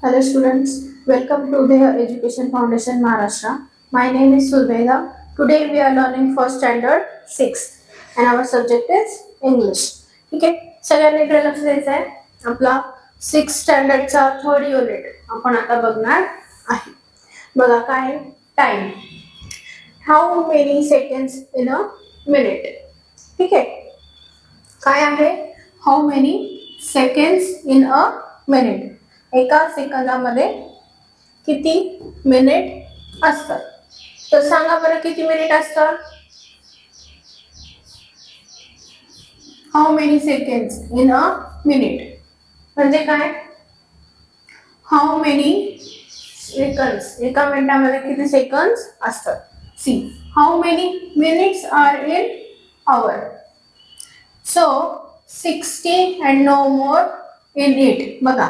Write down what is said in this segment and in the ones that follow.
Hello students, welcome to the Education Foundation Maharashtra. My name is Surveda. Today we are learning first standard 6 and our subject is English. ठीक आहे, सगळ्यांनी इकडे लक्ष द्यायचं आहे. आपला 6 स्टँडर्डचा थर्ड युनिट आपण आता बघणार आहे. बघा काय time. How many seconds in a minute. ठीक आहे, काय आहे how many seconds in a minute. एका सेकंदामध्ये किती मिनिट असतात. तर सांगा बरं किती मिनिट असतात. How many seconds in a minute म्हणजे काय. हाऊ मेनी सेकंड्स एका मिनिटामध्ये किती सेकंड्स असतात. See how many minutes are in hour. So 60 and no more in it. बघा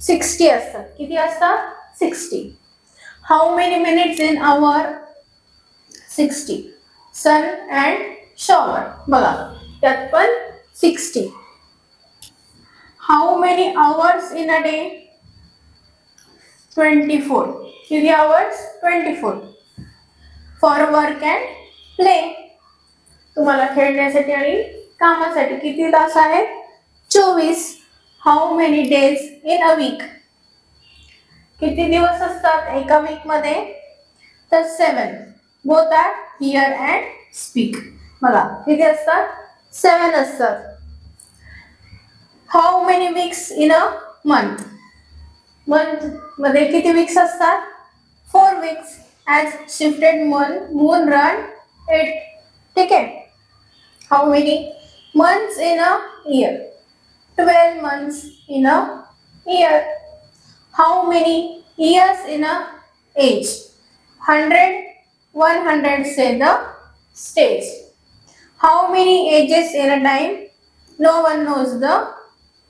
60 असतात. किती असतात 60. How many minutes in hour 60. Sun and shower बघा त्यात पण 60. How many hours in a day 24. किती hours 24. For work and play तुम्हाला खेळण्यासाठी आणि कामासाठी किती तास आहेत 24. How many days in a week. किती दिवस असतात एका वीक मध्ये तर 7. Both are here and speak. बघा किती असतात 7 असतात. How many weeks in a month. Month मध्ये किती वीक्स असतात 4 weeks. As shifted moon run 8. ठीक आहे. How many months in a year 12 months in a year. How many years in a age 100 100 say the stage. How many ages in a time no one knows the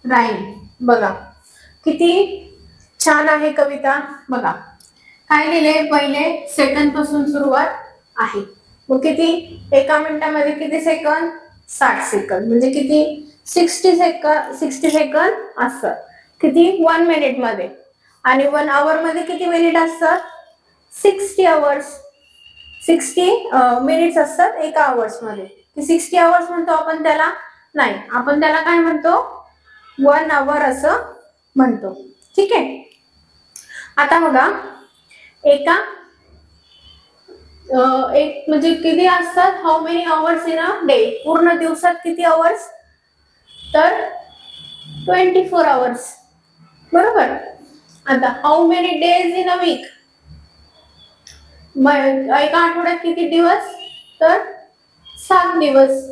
rhyme. बघा किती छान आहे कविता. बघा काय लिहिले पहिले सेकंड पासून सुरुवात आहे. मग किती एका मिनिटामध्ये किती सेकंद 60 सेकंद म्हणजे किती 60 सेकंद असतात. किती 1 मिनिट मध्ये. आणि 1 आवर मध्ये किती मिनिट असतात 60 आवर्स. 60 मिनिट्स असतात एका आवर्स मध्ये. 60 आवर्स म्हणतो आपण त्याला नाही, आपण त्याला काय म्हणतो 1 आवर असं म्हणतो. ठीक आहे. आता बघा एका एक म्हणजे किती असतात how many hours in a day. पूर्ण दिवसात किती आवर्स तर 24 आवर्स. बरोबर. आता how many days in a week. एका आठवड्यात किती दिवस तर 7 दिवस.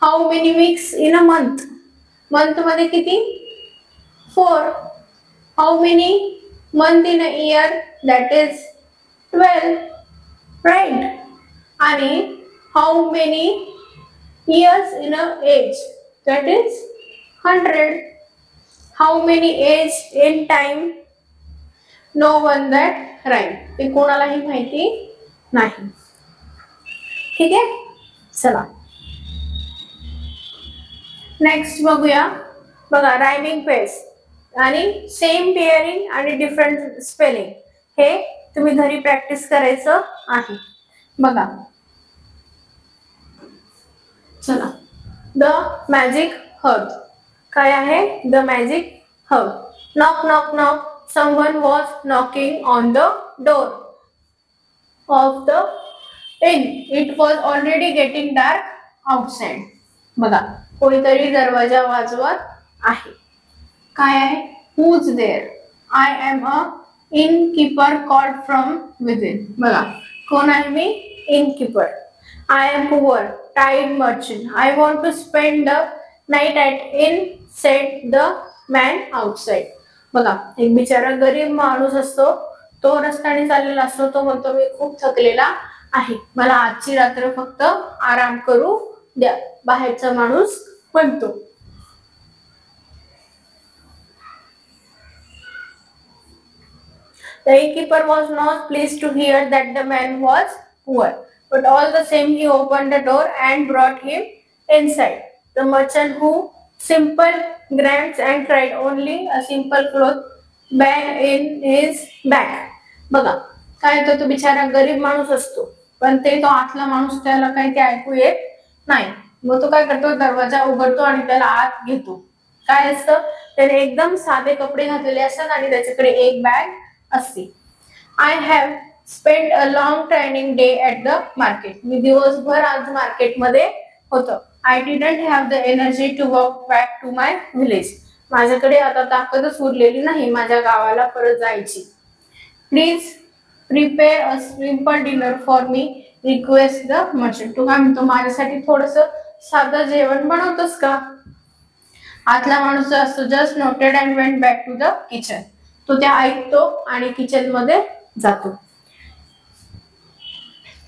How many weeks in a month. Month मध्ये किती 4. How many month in a year that is 12. Right. आणि how many years in a age that is 100. How many age in time no one that right. ते कोणालाही माहिती नाही. ठीक आहे. चला नेक्स्ट बघूया. बघा रायमिंग पेअर्स आणि सेम पेअरिंग आणि डिफरंट स्पेलिंग हे तुम्ही घरी प्रॅक्टिस करायचं आहे. बघा चला द मॅजिक हर्ब. काय आहे the magic herb. Knock knock knock someone was knocking on the door of the inn. It was already getting dark outside. बघा कोणीतरी दरवाजा वाजवत आहे. काय आहे who's there. I am a innkeeper called from within. बघा कोण आहे मी innkeeper. I am poor tired merchant. I want to spend the night at inn said the man outside. बघा एक बिचारा गरीब माणूस असतो. तो रस्त्याने चाललेला असतो. तो म्हणतो मी खूप थकलेला आहे, मला आजची रात्र फक्त आराम करू द्या. बाहेरचा माणूस म्हणतो. The innkeeper was not pleased to hear that the man was poor, but all the same he opened the door and brought him inside. The merchant who simple grants and cried only a simple cloth bag in his bag. बघा काय होतं, तो बिचारा गरीब माणूस असतो पण तो आतला माणूस त्याला काही ते ऐकू येत नाही. मग तो काय करतो, दरवाजा उघडतो आणि त्याला आत घेतो. काय असतं, त्याने एकदम साधे कपडे घातलेले असतात आणि त्याच्याकडे एक बॅग असते. I have spend a long training day at the market. मी दिवसभर आज मार्केटमध्ये होतो. I didn't have the energy to walk back to my village. माझ्याकडे आता ताकदच उरलेली नाही माझ्या गावाला परत जायची. Please prepare a simple dinner for me, request the merchant. तू काय म्हणतो, माझ्यासाठी थोडस साधं जेवण बनवतोस का? आतला माणूस असतो just noted and went back to the kitchen. तो त्या ऐकतो आणि किचन मध्ये जातो.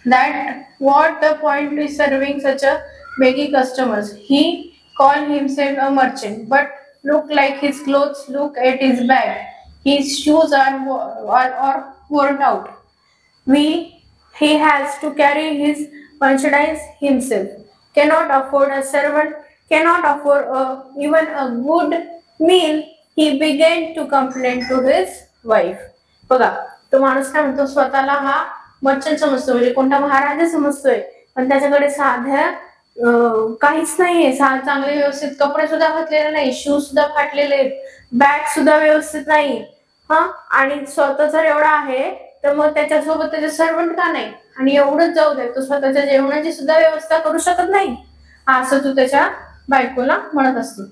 That what the point is serving such a many customers. He called himself a merchant, but look like his clothes, look at his bag. His shoes are worn out. We he has to carry his merchandise himself. Cannot afford a servant, cannot afford even a good meal. He began to complain to his wife. बघा तो माणूस काय म्हणतो, स्वतःला हा merchant समजतो म्हणजे कोणता महाराजा समजतोय, पण त्याच्याकडे साध्या काहीच नाहीये. चांगले व्यवस्थित कपडे सुद्धा घातलेले नाही, शूज सुद्धा फाटलेले आहेत, बॅग सुद्धा व्यवस्थित नाही. हा, आणि स्वतः जर एवढा आहे तर मग त्याच्यासोबत त्याचे सर्वंट का नाही? आणि एवढंच जाऊ दे, तो स्वतःच्या जेवणाची सुद्धा व्यवस्था करू शकत नाही, असं तू त्याच्या बायकोला म्हणत असतो.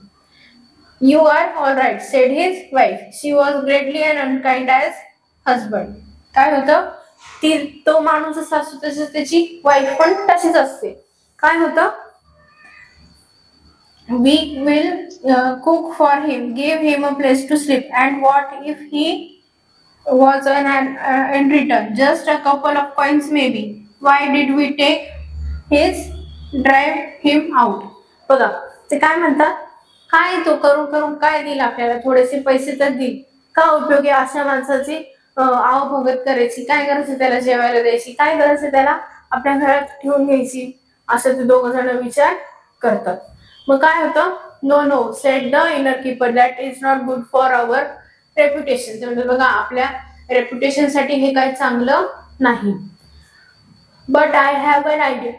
You are all right said his wife. She was greatly and unkind as husband. काय होतं, ती तो माणूस जसा असतो तसंच त्याची वाईफ पण तशीच असते. काय होतं, we will cook for him, give him a place to sleep, and what if he was in return just a couple of coins maybe. Why did we take his drive him out? बघा ते काय म्हणतात, काय तो करून करून काय देईल आपल्याला, थोडेसे पैसे तर देईल का? उपयोगी अशा माणसाची आवभगत करायची काय गरज आहे, त्याला जेवायला द्यायची काय गरज आहे, त्याला आपल्या घरात ठेवून घ्यायची, असं ते दोघ जण विचार करतात. मग काय होतं, no no said the inner keeper, that is not good for our reputation. म्हणजे बघा आपल्या रेप्युटेशन साठी हे काही चांगलं नाही. But I have an idea,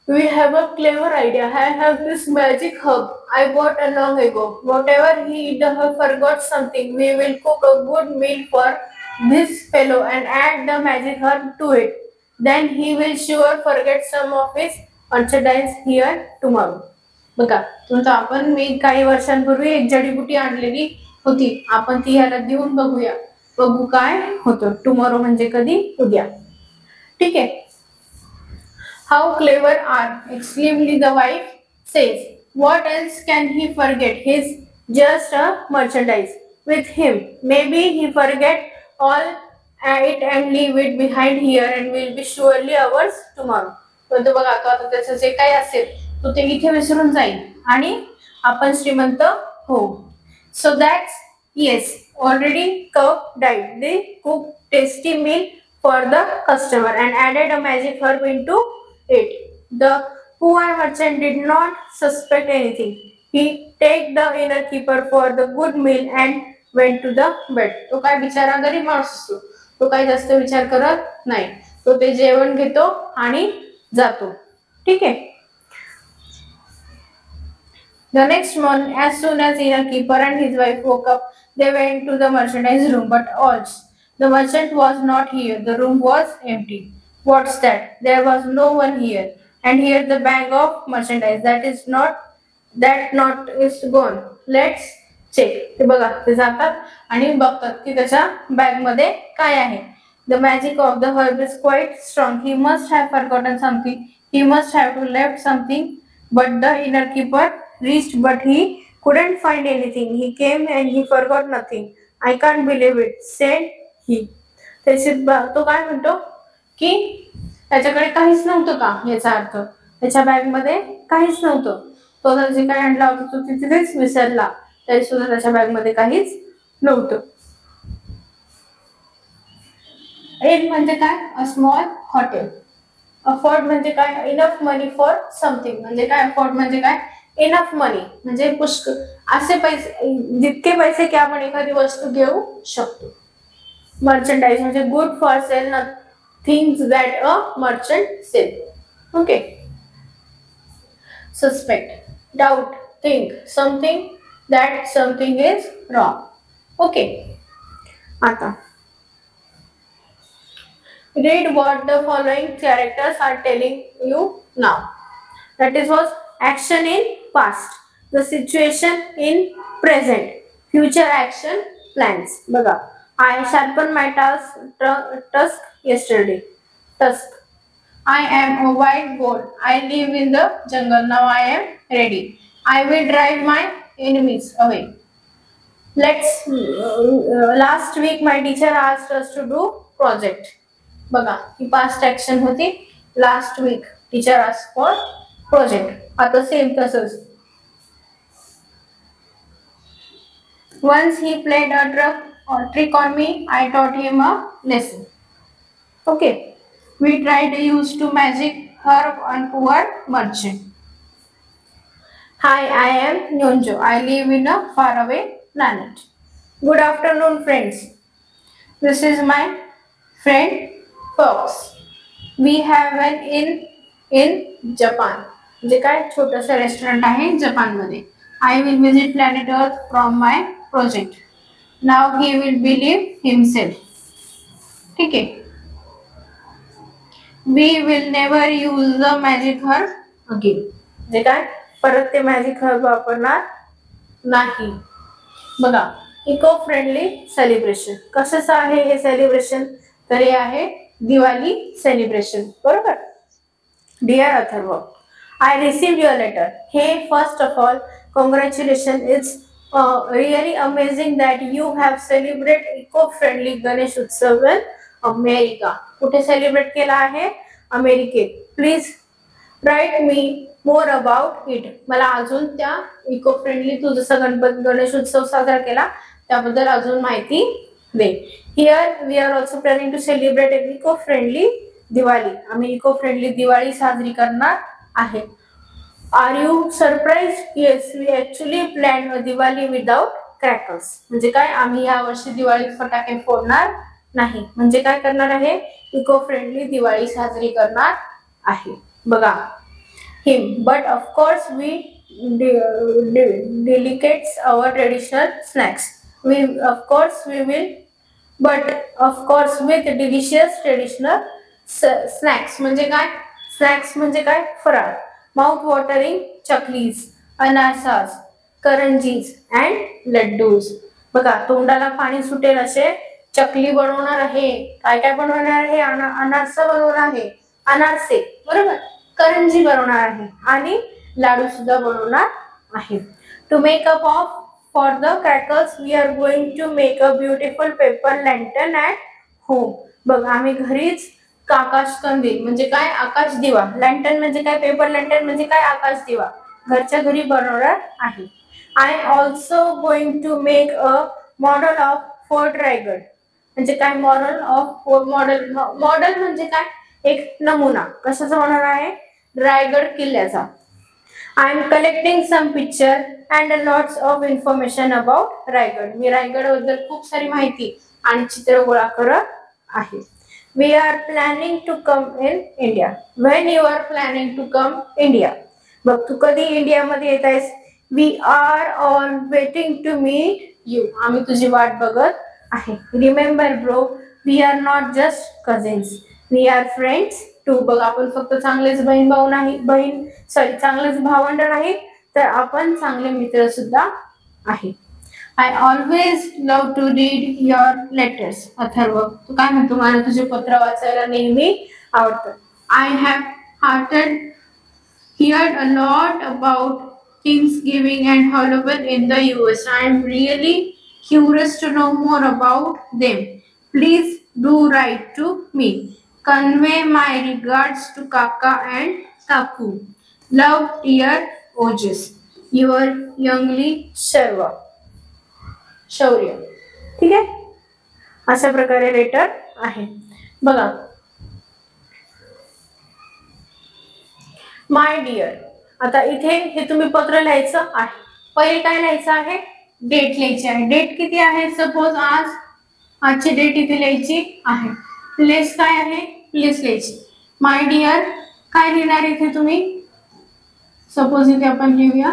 we have a clever idea. I have this magic hub I bought a long ago. Whatever he forgot something, we will cook a good meal for this fellow and add the magic herb to it. Then he will sure forget some of his merchandise here tomorrow. बघा तुमचा आपण मी काही वर्षांपूर्वी एक जडीबुटी आणलेली होती, आपण ती ह्याला देऊन बघूया, बघू काय होतं. टुमॉरो म्हणजे कधी, उद्या. ठीक आहे. How clever are extremely the wife says. What else can he forget his just a merchandise with him. Maybe he forget all it and leave it behind here and will be surely ours tomorrow. पण तो बघा तो आता त्याचं जे काही असेल तो ते इथे विसरून जाईल आणि आपण श्रीमंत हो. So that's yes, already cook died. They cooked tasty meal for the customer and added a magic herb into it. The poor merchant did not suspect anything. He take the inner keeper for the good meal and went to the bed. तो काय बिचारा गरीब माणूस असतो, तो काही जास्त विचार करत नाही, तो ते जेवण घेतो आणि जातो. ठीक आहे. The next morning, as soon as inner keeper and his wife woke up, they went to the merchandise room. But also, the merchant was not here. The room was empty. What's that? There was no one here. And here the bag of merchandise. That not is gone. Let's check. ते बघा ते जातात आणि बघतात की त्याच्या bag मध्ये काय आहे. The magic of the herb is quite strong. He must have forgotten something. He must have to left something. But the inner keeper reached, but he couldn't find anything. He came and he forgot nothing. I can't believe it, said he. त्याचे तो काय म्हणतो की त्याच्याकडे काहीच नव्हतं का, याचा अर्थ त्याच्या बॅग मध्ये काहीच नव्हतं. तो जे काही आणला होता तो तिथेच विसरला, तरी सुद्धा त्याच्या बॅग मध्ये काहीच नव्हतं. रेंट म्हणजे काय, अ स्मॉल हॉटेल. अफोर्ड म्हणजे काय, इनफ मनी फॉर समथिंग. म्हणजे काय, अफोर्ड म्हणजे काय, इनफ मनी म्हणजे पुष्कळ असे पैसे, जितके पैसे की आपण एखादी वस्तू घेऊ शकतो. मर्चंडाइज म्हणजे good for sale, things that a merchant sell. Okay. Suspect, doubt, think something that something is wrong. Okay. आता read what the following characters are telling you now. That is was action in past, the situation in present, future action plans. बघा, I sharpened my tusk yesterday. Tusk. I am a whiteboard. I live in the jungle. Now I am ready. I will drive my enemies away. Last week my teacher asked us to do project. बघा, ही past action होती. Last week teacher asked for project. आता same तसंच. Once he played a trick on me. I taught him a lesson. Okay. We tried to use to magic her on poor merchant. Hi, I am Nyonjo. I live in a faraway planet. Good afternoon, friends. This is my friend Fox. We have an inn in Japan. म्हणजे काय, छोटंसं restaurant आहे Japan मध्ये. I will visit planet Earth from my project. Now he will believe himself. ठीक आहे. We will never use the magic herb again. म्हणजे काय, परत ते मॅजिक हर्ब वापरणार नाही. बघा, इको फ्रेंडली सेलिब्रेशन. कसं आहे हे सेलिब्रेशन? तर हे आहे दिवाळी सेलिब्रेशन. बरोबर. Dear Atharva, I received your letter. हे first of all congratulation. It's really amazing that you have celebrate eco friendly Ganesh Utsav in America. कुठे सेलिब्रेट केला आहे? अमेरिकेत. Please write me more about it. मला अजून त्या इको फ्रेंडली, तू जसं गणेश उत्सव साजरा केला त्याबद्दल अजून माहिती दे. Here we are also planning to celebrate an eco-friendly Diwali. आम्ही इको फ्रेंडली दिवाळी साजरी करणार आहे. Are you surprised? Yes, we actually planned a Diwali without crackers. म्हणजे काय, आम्ही या वर्षी दिवाळीत फटाके फोडणार नाही. म्हणजे काय करणार आहे? इको फ्रेंडली दिवाळी साजरी करणार आहे. बघा, him. But of course we delicates our traditional snacks. But of course with delicious traditional snacks. म्हणजे काय? स्नॅक्स म्हणजे काय? फराळ. Mouth watering chaklis, anarsas, karanjis and laddoos. बघा, तोंडाला पाणी सुटेल असे चकली बनवणार आहे. काय काय बनवणार आहे? अनारसा बनवणार आहे, अनारसे, बरोबर. करंजी बनवणार आहे आणि लाडू सुद्धा बनवणार आहे. To make up of for the crackers we are going to make a beautiful paper lantern at home. बघ, आम्ही घरीच आकाश कंदील म्हणजे काय, आकाश दिवा. लॅन्टर्न म्हणजे काय, पेपर लॅन्टर्न म्हणजे काय, आकाश दिवा घरच्या घरी बनवणार आहे. I am also going to make a model of Fort Raigad. म्हणजे काय, मॉडेल म्हणजे काय, एक नमुना. कशाचा होणार आहे? रायगड किल्ल्याचा. I am collecting some picture and lots of information about Raigad. मी रायगड बद्दल खूप सारी माहिती आणि चित्र गोळा करत आहे. We are planning to come in India. When you are planning to come India? बघ, तू कधी इंडिया मध्ये येत आहेस? We are all waiting to meet you. आम्ही तुझी वाट बघत आहे. Remember bro, we are not just cousins. We are friends. बघ, आपण फक्त चांगलेच बहीण भाऊ नाही, चांगलेच भावंड नाही, तर आपण चांगले मित्र सुद्धा आहे. I always love to read your letters. Atharva, तू काय म्हणतो? मला तुझे पत्र वाचायला नेहमी आवडतं. I have heard a lot about Thanksgiving and Halloween in the US. I am really curious to know more about them. Please do write to me. Convey my regards to Kaka and Kaku. Love, dear Ojes. Your youngly Sharwa. शौर्य. ठीक आहे, अशा प्रकारे letter आहे. बघा, my dear, आता इथे हे तुम्ही पत्र लिहायचं आहे. पहिले काय लिहायचं आहे, डेट लिहायची आहे. डेट किती आहे, सपोज आजची डेट इथे लिहायची आहे. प्लेस काय आहे, प्लेस लिहायची. माय डिअर काय लिहिणार इथे तुम्ही, सपोज इथे आपण लिहूया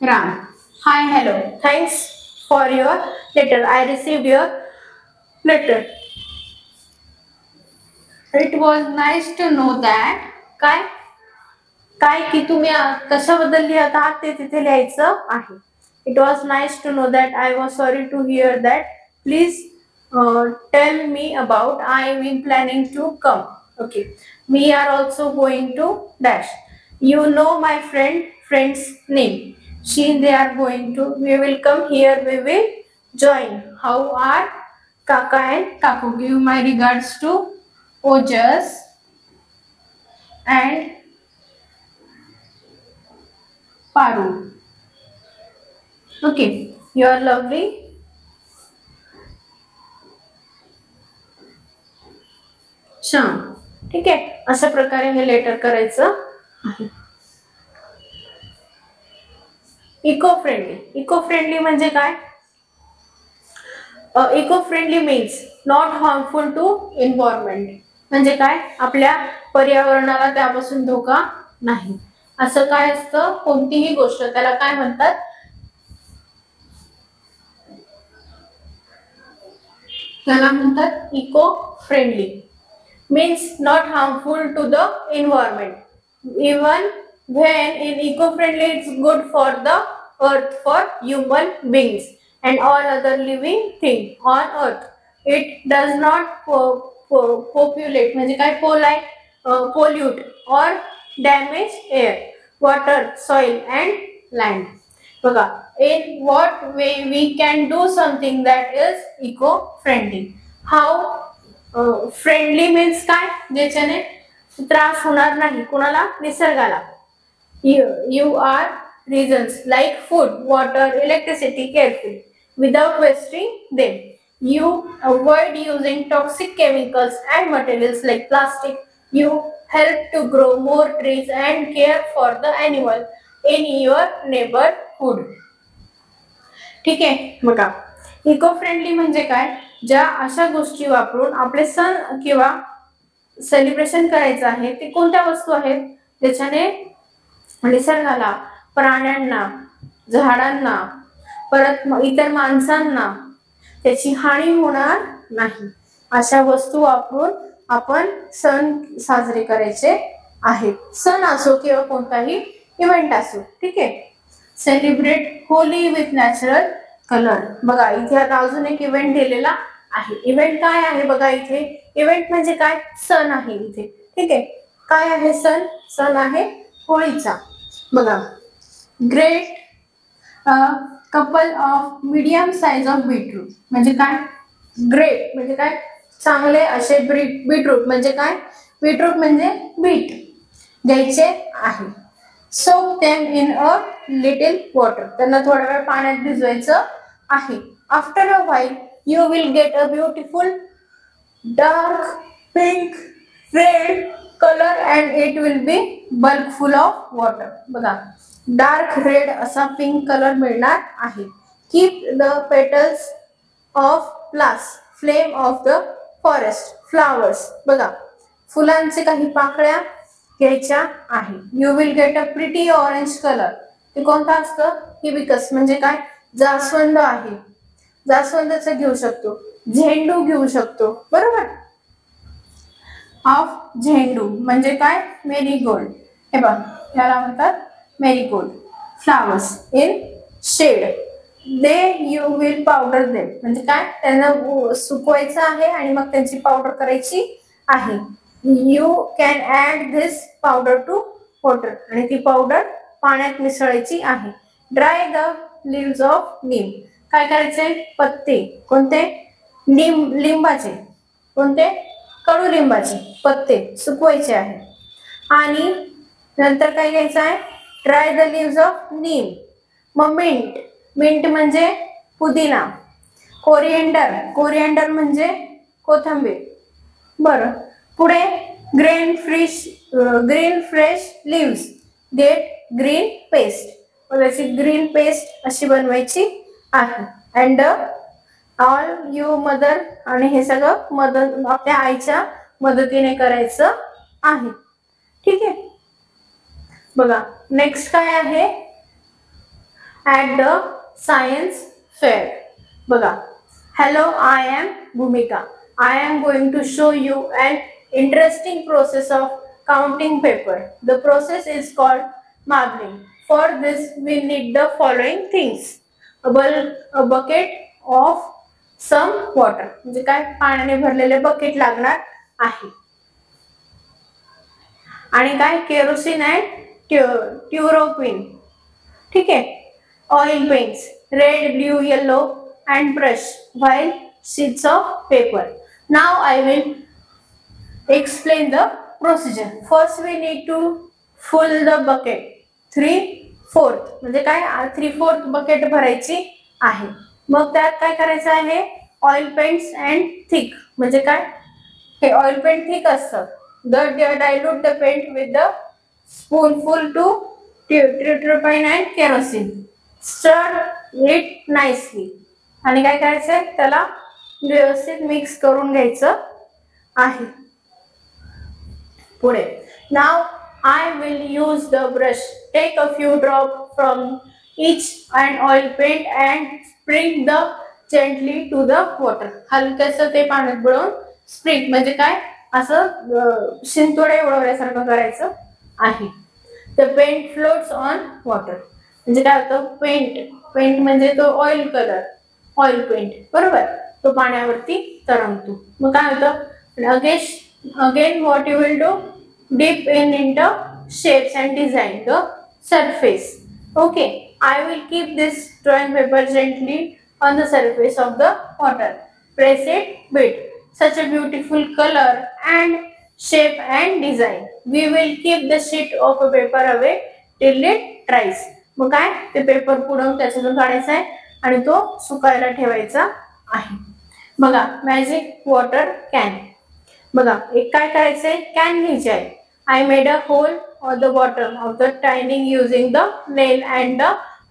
Ram. Hi hello, thanks for your letter, I received your letter. It was nice to know that. काय काय की तुम्ही कशाबद्दल लिहत आहात ते तिथे लिहायचं आहे. It was nice to know that, I was sorry to hear that, please tell me about, I am planning to come. Okay, we are also going to dash. You know my friend's name. They are going to. We will come here. We will join. How are Kaka and Kaku? Give my regards to Ojas and Paru. Okay, you are lovely. छान. ठीक आहे, अशा प्रकारे हे letter करायचं. Eco friendly. Eco friendly म्हणजे काय, eco friendly means not harmful to environment. म्हणजे काय, आपल्या पर्यावरणाला त्यापासून धोका नाही. असं काय असतं, कोणतीही गोष्ट त्याला काय म्हणतात, त्याला म्हणतात eco friendly. Means not harmful to the environment. Even when in eco-friendly, it's good for the earth, for human beings and all other living things on earth. It does not populate, म्हणजे काय, pollute or damage air, water, soil and land. बघा, in what way we can do something that is eco-friendly. How friendly means काय, ज्याच्याने त्रास होणार नाही कोणाला, निसर्गाला. You are reasons like food, water, electricity carefully without wasting them. You avoid using toxic chemicals and materials like plastic. You help to grow more trees and care for the animal in your neighborhood. ठीक आहे, बघा eco friendly म्हणजे काय, ज्या अशा गोष्टी वापरून आपले सण किंवा सेलिब्रेशन करायचं आहे ते कोणत्या वस्तू आहेत, ज्याच्याने निसर्गाला, प्राण्यांना, झाडांना, परत इतर माणसांना त्याची हानी होणार नाही. अशा वस्तू वापरून आपण सण साजरे करायचे आहेत. सण असो किंवा कोणताही इव्हेंट असो. ठीक आहे, celebrate Holy with natural colour. बघा इथे आता अजून एक इव्हेंट दिलेला आहे. इव्हेंट काय आहे बघा, इथे इव्हेंट म्हणजे काय, सण आहे इथे. ठीक आहे, काय आहे सण, सण आहे होळीचा. बघा, great couple of medium size of beetroot म्हणजे काय, ग्रेट म्हणजे काय, चांगले असे बीटरूट म्हणजे काय, बीटरूट म्हणजे बीट घ्यायचे आहे. Soak them in a little water, त्यांना थोडा वेळ पाण्यात भिजवायचं आहे. After a while you will get a beautiful dark pink red color and it will be bulk full of water. बघा, डार्क रेड असा पिंक कलर मिळणार आहे. Keep the petals of pliers flame of the forest flowers. बघा, फुलांचे काही पाकळ्या घ्यायच्या आहे. You will get a pretty orange colour. ते कोणतं असतं, हिबिस्कस म्हणजे काय, जास्वंद आहे. जास्वंदाचं घेऊ शकतो, झेंडू घेऊ शकतो, बरोबर. ऑफ झेंडू म्हणजे काय, मेरीगोल्ड. हे बघ, याला म्हणतात marigold. Flowers in shed they you will powder them म्हणजे काय, त्यांना सुकवायचं आहे आणि मग त्यांची पावडर करायची आहे. You can add this powder to water आणि ती पावडर पाण्यात मिसळायची आहे. Dry the leaves of neem. काय करायचे, पत्ते कोणते, लिंबाचे, कोणते, कडुलिंबाचे पत्ते सुकवायचे आहे. आणि नंतर काय घ्यायचं आहे, ड्राय द लिव्स ऑफ नीम. मग मिंट, मिंट म्हणजे पुदिना. कोरिएंडर, कोरिएंडर म्हणजे कोथिंबीर. बरं, पुढे green fresh leaves get green paste. त्याची ग्रीन पेस्ट अशी बनवायची आहे. अँड ऑल यू मदर, आणि हे सगळं मदत आपल्या आईच्या मदतीने करायचं आहे. ठीक आहे. बघा नेक्स्ट काय आहे, ॲट द सायन्स फेअर. बघा, हॅलो आय एम भूमिका. I am going to show you an interesting process of counting paper. The process is called marbling. For this we need the following things. A bucket of some water. म्हणजे काय, पाण्याने भरलेले bucket लागणार आहे. आणि काय, kerosene and ट्युरोपिन. ठीक आहे. Oil paints, red, blue, yellow and brush, while sheets of paper. Now I will explain the procedure. First we need to fill the bucket 3/4. म्हणजे काय, 3/4 बकेट भरायची आहे. मग त्यात काय करायचं आहे, ऑइल पेंट्स अँड थिक. म्हणजे काय, हे ऑइल पेंट थिक असतं. Dilute the paint with the spoonful to tryptophan and kerosene. Stir it nicely. आणि काय करायचंय, त्याला व्यवस्थित मिक्स करून घ्यायचं आहे. पुढे, नाव I will use the brush. Take a few drops from each and oil paint and sprinkle the gently to the water. हलकसं ते पाण्यात बुडवून स्प्रिंक म्हणजे काय, असं शिंतोडे उडवल्यासारखं करायचं आहे. The paint floats on water. म्हणजे काय होतं, पेंट म्हणजे तो ऑइल कलर, ऑइल पेंट, बरोबर, तो पाण्यावरती तरंगतो. मग काय होतं, again what you will do, dip into shapes and design the surface. Okay, I will keep this drawing paper gently on the surface of the water. Press it bit. Such a beautiful color and shape and design. We will keep the sheet of paper away till it dries. मग काय, ते paper पुढून त्याच्यातून काढायचा आहे आणि तो सुकायला ठेवायचा आहे. बघा, मॅजिक वॉटर कॅन. बघा, एक काय करायचंय, कॅन घ्यायची आहे. I made a hole on the bottom of the tiny using the nail and the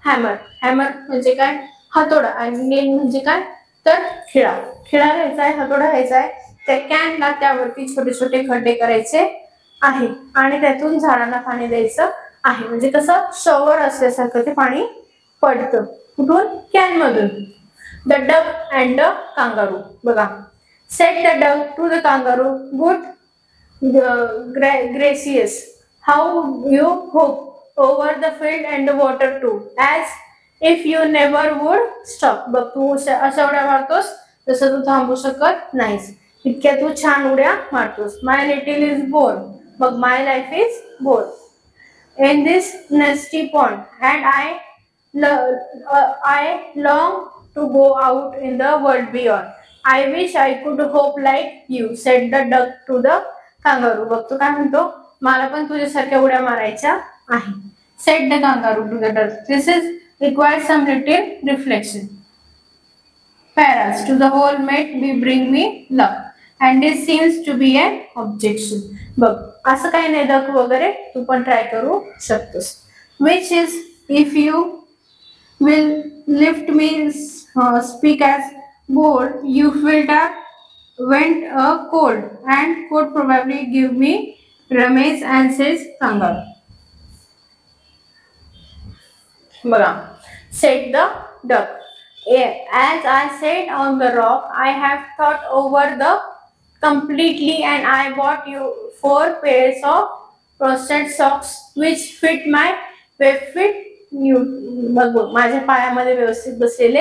hammer. Hammer म्हणजे काय, हातोडा, आणि nail म्हणजे काय, तर खिळा. खिळा घ्यायचा आहे, हातोडा घ्यायचा आहे. त्या कॅनला त्यावरती छोटे छोटे खड्डे करायचे आहे आणि त्यातून झाडांना पाणी द्यायचं आहे. म्हणजे कसं शॉवर असल्यासारखं ते पाणी पडतं. कुठून, कॅन मधून. The duck and the kangaroo. बघा, set the duck to the kangaroo. Good gracious, how you hop over the field and the water too, as if you never would stop. बघ, तू अशा उड्या मारतोस जसं तू थांबू शकत नाहीस, इतक्या तू छान उड्या मारतोस. My little is born. मग my life is born in this nasty pond and I long to go out in the world beyond. I wish I could hope like you, said the duck to the kangaroo. बघ, तो काय म्हणतो, मला पण तुझ्यासारख्या उड्या मारायच्या आहे. Said the kangaroo to the duck. This is requires some little reflection. Paras to the whole mate we bring me luck, and this seems to be an objection. बघ, असं काही नाही duck वगैरे, तू पण ट्राय करू शकतोस. Which is, if you will lift me, speak as bold, you feel that went a cold and could probably give me Ramesh, and says kangaroo. बघा, said the duck. As I sat on the rock, I have thought over the completely, and I bought you 4 pairs of frosted socks which fit my fit माझ्या पायामध्ये व्यवस्थित बसलेले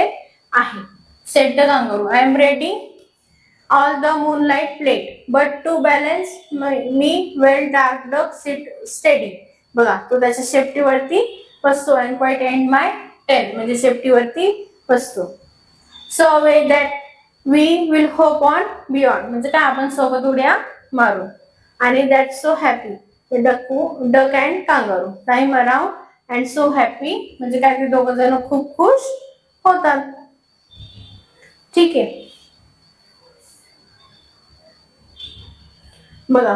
आहे. Said the kangaroo. I am ready all the moonlight played, but to balance me well dark duck sit steady. बघा, तो त्याच्या शेपटीवरती बसतो and quite end my tail म्हणजे शेपटीवरती बसतो. So away that we will hop on beyond म्हणजे काय, आपण सोबत उड्या मारू. आणि that's so happy, the duck and kangaroo time around and so happy म्हणजे काय, ते दोघं जण खूप खुश होतात. ठीक आहे. बघा,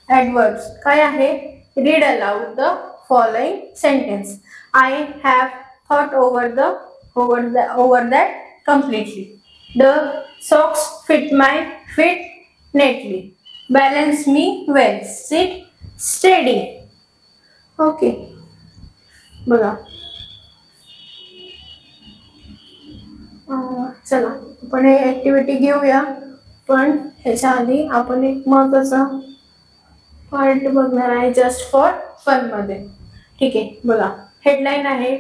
ऍडवर्ब्स काय आहे, read aloud the following sentence. I have thought over that completely. The socks fit my feet neatly. Balance me well. Sit steady. Okay. बघा. चला आपण हे ऍक्टिव्हिटी घेऊया, पण ह्याच्या आधी आपण एक महत्वाचा पार्ट बघणार आहे जस्ट फॉर फन मध्ये. ठीक आहे, बघा हेडलाईन आहे,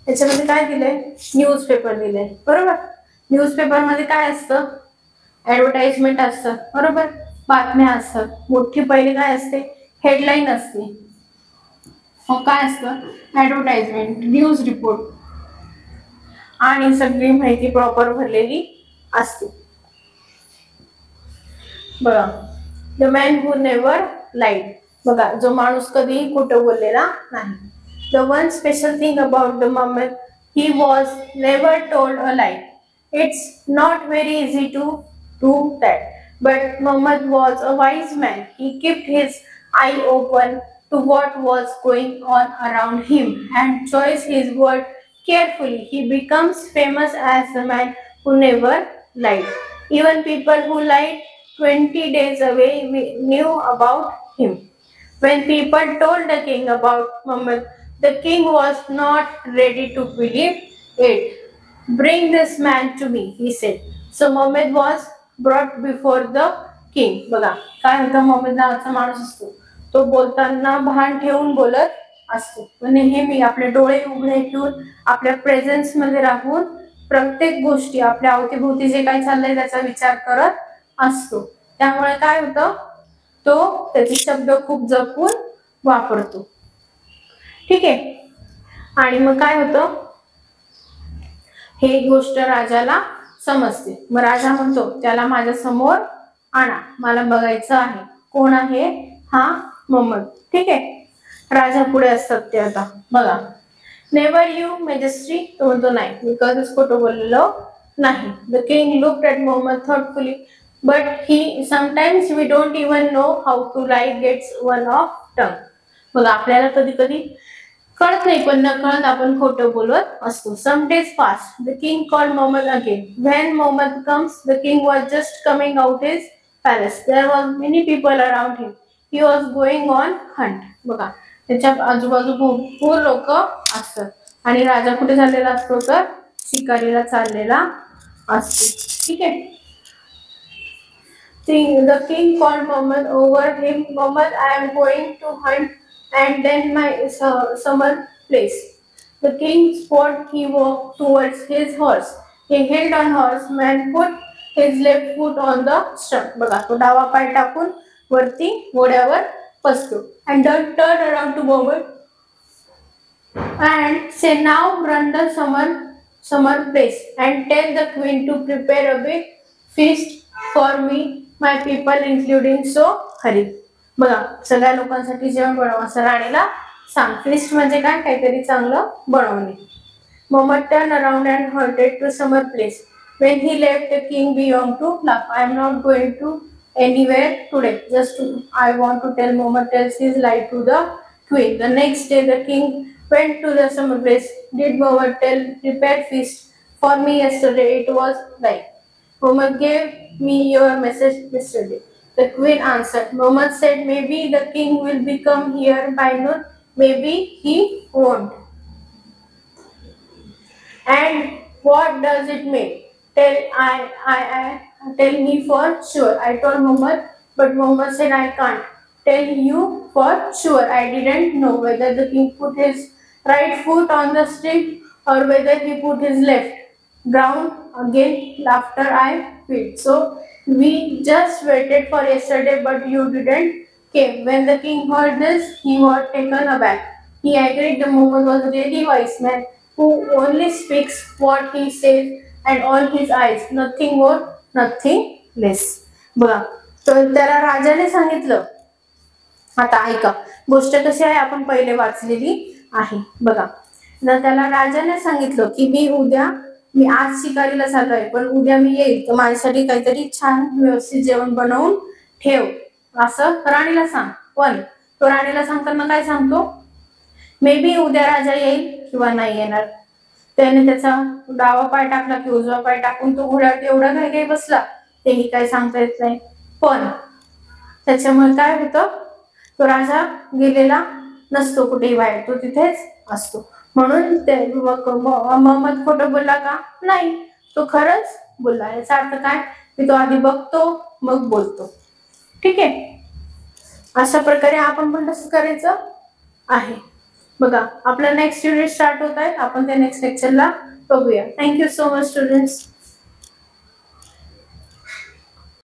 त्याच्यामध्ये काय दिलंय, न्यूजपेपर दिलंय बरोबर. न्यूजपेपर मध्ये काय असतं, ऍडव्हर्टाइजमेंट असतं बरोबर, बातम्या असतात. मोठी पहिली काय असते, हेडलाईन असते. मग काय असतं, ऍडव्हर्टाइजमेंट, न्यूज रिपोर्ट आणि सगळी माहिती प्रॉपर भरलेली असते. बघा, the man who never lied. बघा, जो माणूस कधी खोटं बोललेला नाही. The one special thing about the Mohammed, he was never told a lie. It's not very easy to do that, but Mohammed was a wise man. He kept his eye open to what was going on around him and chose his word carefully. He becomes famous as the man who never lied. Even people who lied 20 days away knew about him. When people told the king about Muhammad, the king was not ready to believe it. Bring this man to me, he said. So Muhammad was brought before the king. बघा, काय होतं, मुहम्मद नावाचा माणूस असतो, तो बोलताना भान ठेवून बोलत असतो. नेहमी आपले डोळे उघडे ठेवून आपल्या प्रेझेन्स मध्ये राहून प्रत्येक गोष्टी आपल्या अवतीभोवती जे काही चाललंय त्याचा विचार करत असतो. त्यामुळे काय होतं, तो त्याचे शब्द खूप जपून वापरतो. ठीक आहे, आणि मग काय होतं, हे गोष्ट राजाला समजते. मग राजा म्हणतो, त्याला माझ्या समोर आणा, मला बघायचं आहे कोण आहे हा मोहम्मद. ठीक आहे, राजा पुढे असतात ते. आता बघा, नेव्हर यू मेजेस्टी, तो म्हणतो नाही, मी कधीच खोटं बोललेलो नाही. The king looked at Mohammed thoughtfully, but he sometimes we don't even know how to lie gets one of tongue. बघा, आपल्याला कधी कधी कळत नाही, पण नकळत आपण खोटं बोलत असतो. Some days pass, the king called Mohammed again. When Mohammed comes, the king was just coming out his palace. There was many people around him. He was going on hunt. बघा, त्याच्या आजूबाजू भरपूर लोक असतात आणि राजा कुठे चाललेला असतो, तर शिकारीला चाललेला असतो. ठीक आहे, the king called Muhammad over him. Muhammad, I am going to hunt and then my summer place. The king spotted. He walked towards his horse. He held on horse. Man put his left foot on the stump. बघा, तो डावा पाय टाकून वरती घोड्यावर बसतो. And then turn around to Muhammad and say, now run the summer place and tell the queen to prepare a big feast for me, my people, including so Hari. बघा, सगळ्या लोकांसाठी जेवण बनव असं राणीला सांग. feast म्हणजे काय, काहीतरी चांगलं बनवणे. Muhammad turned around and hurried to summer place. When he left, the king began to laugh. I am not going to anywhere today. I want to tell Muhammad tells his lie to the queen. The next day, the king went to the summer place. Did Muhammad prepare feast for me yesterday? It was like Muhammad gave me your message yesterday. The queen answered. Muhammad said, maybe the king will become here by noon. Maybe he won't. And what does it mean? Tell me for sure. I told Muhammad, but Muhammad said I can't tell you for sure. I didn't know whether the king put his right foot on the stick or whether he put his left. Ground again after I quit. So we just waited for yesterday, but you didn't came. When the king heard this, he was taken aback. He agreed the Muhammad was a really wise man who only speaks what he says and all his eyes, nothing more, nothing less. बघा, तर त्याला राजाने सांगितलं. आता ऐका, गोष्ट कशी आहे आपण पहिले वाचलेली आहे. बघा, त्याला राजाने सांगितलं की मी आज शिकारीला चाललोय, पण उद्या मी येईल, तर माझ्यासाठी काहीतरी छान व्यवस्थित जेवण बनवून ठेव असं राणीला सांग. पण तो राणीला सांगताना काय सांगतो, मे बी उद्या राजा येईल किंवा नाही येणार. त्याने त्याचा डावा पाय टाकला की उजवा पाय टाकून तो घोड्यावर एवढा घाई बसला तेही काय सांगता येत नाही. पण त्याच्यामुळे काय होतं, तो राजा गेलेला नसतो कुठेही बाहेर, तो तिथेच असतो. म्हणून ते मोहम्मद खोटं बोलला का? नाही, तो खरंच बोलला. याचा अर्थ काय की तो आधी बघतो मग बोलतो. ठीक आहे, अशा प्रकारे आपण पण तसं करायचं आहे. बघा, आपला नेक्स्ट युनिट स्टार्ट होत आहे, आपण त्या नेक्स्ट लेक्चरला बघूया. Thank you so much students.